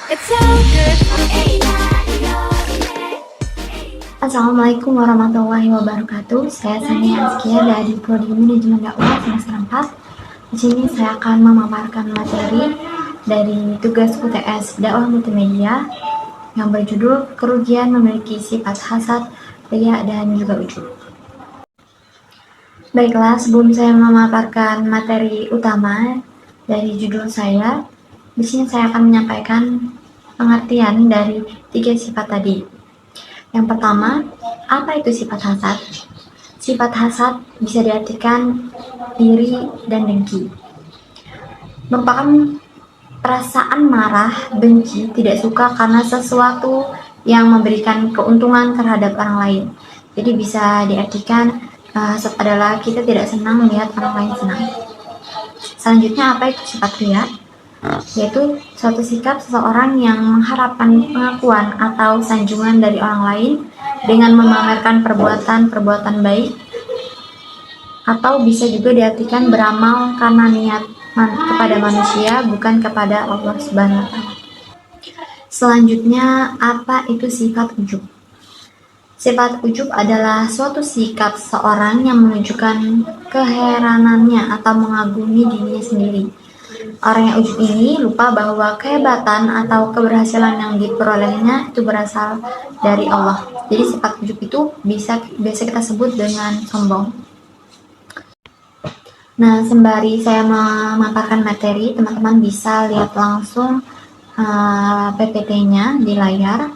It's so good. Assalamualaikum warahmatullahi wabarakatuh. Saya Sania Azkia dari Prodi Manajemen Dakwah semester 4. Di sini saya akan memaparkan materi dari tugas UTS Dakwah Multimedia yang berjudul Kerugian Memiliki Sifat Hasad, Riya, dan juga Ujub. Baiklah, sebelum saya memaparkan materi utama dari judul saya, di sini saya akan menyampaikan pengertian dari 3 sifat tadi. Yang pertama, apa itu sifat hasad? Sifat hasad bisa diartikan iri dan dengki. Merupakan perasaan marah, benci, tidak suka karena sesuatu yang memberikan keuntungan terhadap orang lain. Jadi bisa diartikan hasad adalah kita tidak senang melihat orang lain senang. Selanjutnya, apa itu sifat riya? Yaitu suatu sikap seseorang yang mengharapkan pengakuan atau sanjungan dari orang lain dengan memamerkan perbuatan-perbuatan baik, atau bisa juga diartikan beramal karena niat kepada manusia, bukan kepada Allah Subhanahu wa Ta'ala. Selanjutnya, apa itu sifat ujub? Sifat ujub adalah suatu sikap seseorang yang menunjukkan keheranannya atau mengagumi dirinya sendiri. Orang yang ujub ini lupa bahwa kehebatan atau keberhasilan yang diperolehnya itu berasal dari Allah. Jadi sifat ujub itu biasa kita sebut dengan sombong. Nah, sembari saya memaparkan materi, teman-teman bisa lihat langsung PPT-nya di layar.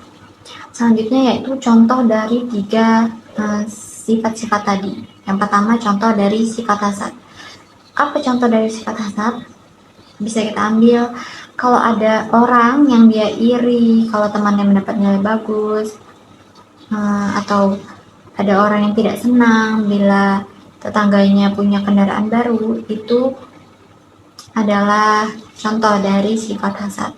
Selanjutnya yaitu contoh dari 3 sifat-sifat tadi. Yang pertama, contoh dari sifat hasad. Apa contoh dari sifat hasad? Bisa kita ambil kalau ada orang yang dia iri kalau temannya mendapat nilai bagus, atau ada orang yang tidak senang bila tetangganya punya kendaraan baru. Itu adalah contoh dari sifat hasad.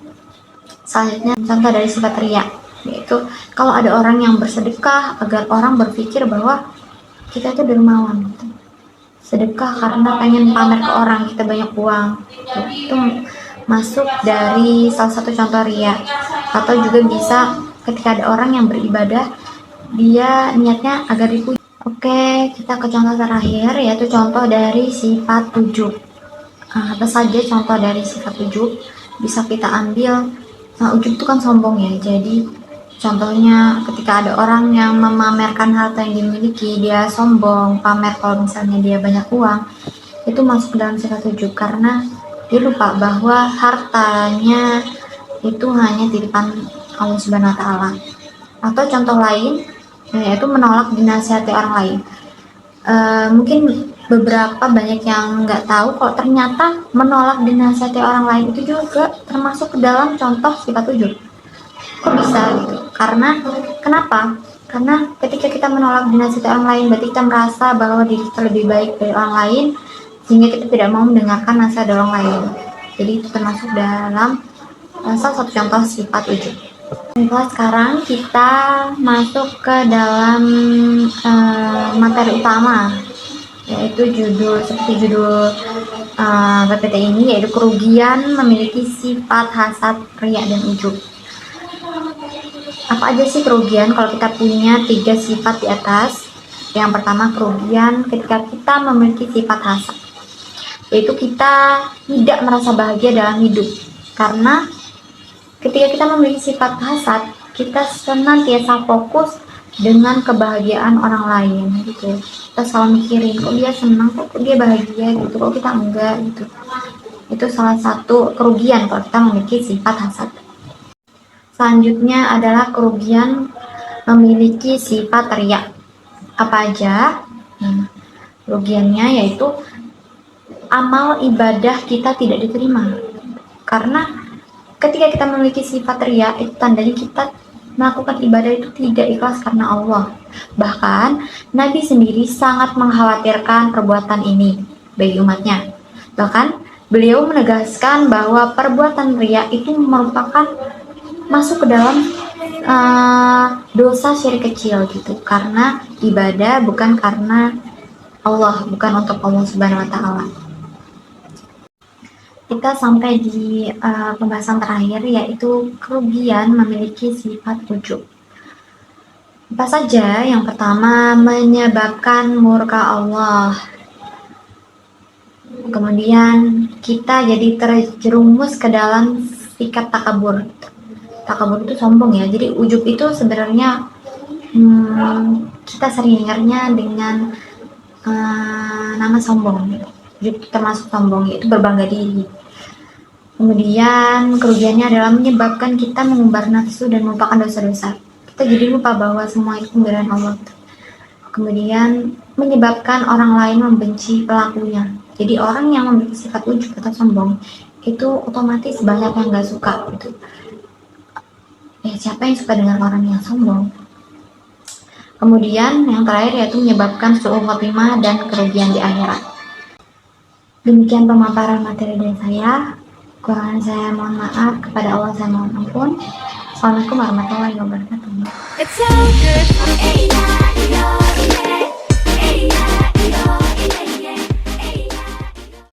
Selanjutnya, contoh dari sifat riya, yaitu kalau ada orang yang bersedekah agar orang berpikir bahwa kita itu dermawan gitu. Sedekah karena pengen pamer ke orang kita banyak uang, itu masuk dari salah satu contoh riya. Atau juga bisa ketika ada orang yang beribadah, dia niatnya agar dipuji. Oke, kita ke contoh terakhir, yaitu contoh dari sifat ujub. Apa saja contoh dari sifat ujub? Bisa kita ambil, ujub itu kan sombong ya, jadi contohnya ketika ada orang yang memamerkan harta yang dimiliki, dia sombong, pamer kalau misalnya dia banyak uang, itu masuk dalam sifat ujub karena dia lupa bahwa hartanya itu hanya titipan Allah Subhanahu wa Ta'ala. Atau contoh lain, yaitu menolak dinasihati orang lain. Mungkin beberapa banyak yang nggak tahu kalau ternyata menolak dinasihati orang lain itu juga termasuk ke dalam contoh sifat ujub. Kok bisa gitu? Kenapa? Karena ketika kita menolak dinasihati orang lain, berarti kita merasa bahwa diri kita lebih baik dari orang lain, sehingga kita tidak mau mendengarkan nasihat dari orang lain. Jadi itu termasuk dalam salah satu contoh sifat ujub. Baiklah, sekarang kita masuk ke dalam materi utama, yaitu seperti judul PPT ini, yaitu kerugian memiliki sifat hasad, riya, dan ujub. Apa aja sih kerugian kalau kita punya 3 sifat di atas? Yang pertama, kerugian ketika kita memiliki sifat hasad, yaitu kita tidak merasa bahagia dalam hidup. Karena ketika kita memiliki sifat hasad, kita senantiasa fokus dengan kebahagiaan orang lain gitu. Kita selalu mikirin, kok dia senang, kok dia bahagia gitu, kok kita enggak gitu. Itu salah satu kerugian kalau kita memiliki sifat hasad. Selanjutnya adalah kerugian memiliki sifat riya. Apa aja? Kerugiannya yaitu amal ibadah kita tidak diterima. Karena ketika kita memiliki sifat riya, itu tandanya kita melakukan ibadah itu tidak ikhlas karena Allah. Bahkan Nabi sendiri sangat mengkhawatirkan perbuatan ini bagi umatnya. Bahkan beliau menegaskan bahwa perbuatan riya itu merupakan masuk ke dalam dosa syirik kecil gitu, karena ibadah bukan karena Allah, bukan untuk Allah Subhanahu wa Ta'ala. kita sampai di pembahasan terakhir, yaitu kerugian memiliki sifat ujub. Apa saja? Yang pertama, menyebabkan murka Allah. Kemudian kita jadi terjerumus ke dalam sikap takabur. Takabur itu sombong ya. Jadi ujub itu sebenarnya kita sering dengarnya dengan nama sombong. Ujub termasuk sombong, yaitu berbangga diri. Kemudian kerugiannya adalah menyebabkan kita mengumbar nafsu dan melupakan dosa-dosa. Kita jadi lupa bahwa semua itu pemberian Allah. Kemudian menyebabkan orang lain membenci pelakunya. Jadi orang yang memiliki sifat ujub atau sombong itu otomatis banyak yang gak suka gitu. Ya, siapa yang suka dengan orang yang sombong? Kemudian yang terakhir yaitu menyebabkan su'ul khotimah dan kerugian di akhirat. Demikian pemaparan materi dari saya. Kekurangan saya mohon maaf, kepada Allah saya mohon ampun. Assalamualaikum warahmatullahi wabarakatuh.